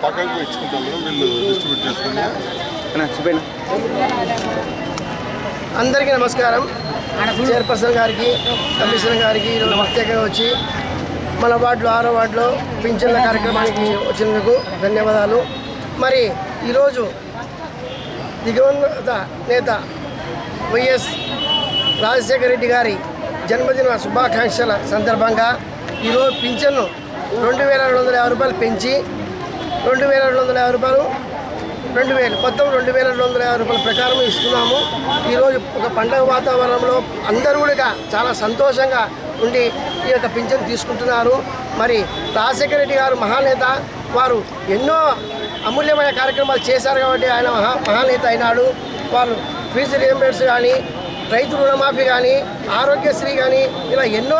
పక్కకు ఇచ్చుకుంటాం వీళ్ళు డిస్ట్రిబ్యూట్ చేసుకుని. అందరికీ నమస్కారం. చైర్పర్సన్ గారికి, కమిషనర్ గారికి ఈరోజు ప్రత్యేకంగా వచ్చి మన వార్డులో 6వ వార్డులో పింఛన్ల కార్యక్రమానికి వచ్చినందుకు ధన్యవాదాలు. మరి ఈరోజు దివంగత నేత వైఎస్ రాజశేఖర రెడ్డి గారి జన్మదిన శుభాకాంక్షల సందర్భంగా ఈరోజు పింఛన్ను 2250 రూపాయలు పెంచి 2250 రూపాయలు 2000 మొత్తం 2250 రూపాయల ప్రకారం ఇస్తున్నాము. ఈరోజు ఒక పండగ వాతావరణంలో అందరూ కూడా చాలా సంతోషంగా ఉండి ఈ యొక్క పింఛన్ తీసుకుంటున్నారు. మరి రాజశేఖర రెడ్డి గారు మహానేత, వారు ఎన్నో అమూల్యమైన కార్యక్రమాలు చేశారు కాబట్టి ఆయన మహానేత అయినాడు. వారు ఫీజు రియంబర్స్ కానీ, రైతు రుణమాఫీ కానీ, ఆరోగ్యశ్రీ కానీ ఇలా ఎన్నో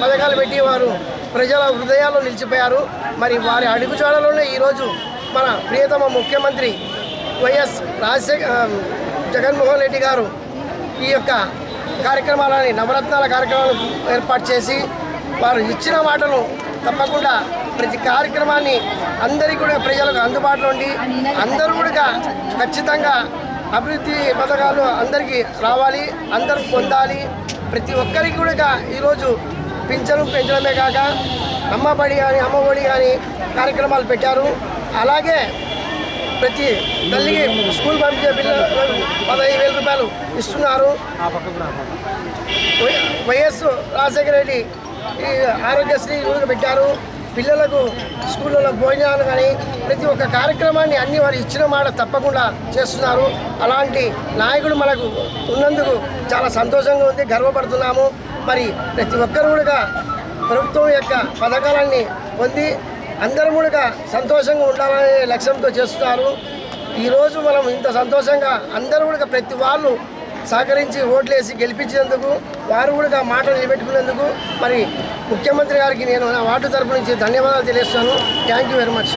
పథకాలు పెట్టి వారు ప్రజల హృదయాల్లో నిలిచిపోయారు. మరి వారి అడుగుజాడలోనే ఈరోజు మన ప్రియతమ ముఖ్యమంత్రి వైఎస్ జగన్మోహన్ రెడ్డి గారు ఈ యొక్క కార్యక్రమాలని నవరత్నాల కార్యక్రమాలను ఏర్పాటు చేసి వారు ఇచ్చిన మాటను తప్పకుండా ప్రతి కార్యక్రమాన్ని అందరికీ కూడా ప్రజలకు అందుబాటులో ఉండి అందరూ కూడా ఖచ్చితంగా అభివృద్ధి పథకాలు అందరికీ రావాలి, అందరూ పొందాలి. ప్రతి ఒక్కరికి కూడా ఈరోజు పింఛను పెంచడమే కాక అమ్మబడి కానీ అమ్మఒడి కానీ కార్యక్రమాలు పెట్టారు. అలాగే ప్రతి తల్లికి స్కూల్ పంపించే పిల్లలకు 15,000 రూపాయలు ఇస్తున్నారు. వైఎస్ రాజశేఖర రెడ్డి ఈ ఆరోగ్యశ్రీ పెట్టారు. పిల్లలకు స్కూళ్ళలో భోజనాలు కానీ ప్రతి ఒక్క కార్యక్రమాన్ని అన్ని వారు ఇచ్చిన మాట తప్పకుండా చేస్తున్నారు. అలాంటి నాయకుడు మనకు ఉన్నందుకు చాలా సంతోషంగా ఉంది, గర్వపడుతున్నాము. మరి ప్రతి ఒక్కరు కూడా ప్రభుత్వం యొక్క పథకాలన్నీ పొంది అందరూ కూడా సంతోషంగా ఉండాలనే లక్ష్యంతో చేస్తున్నారు. ఈరోజు మనం ఇంత సంతోషంగా అందరూ కూడా ప్రతి వాళ్ళు సహకరించి ఓట్లేసి గెలిపించినందుకు, వారు కూడా మాట నిలబెట్టుకునేందుకు మరి ముఖ్యమంత్రి గారికి నేను నా వార్డు తరపు నుంచి ధన్యవాదాలు తెలియజేస్తాను. Thank you very much.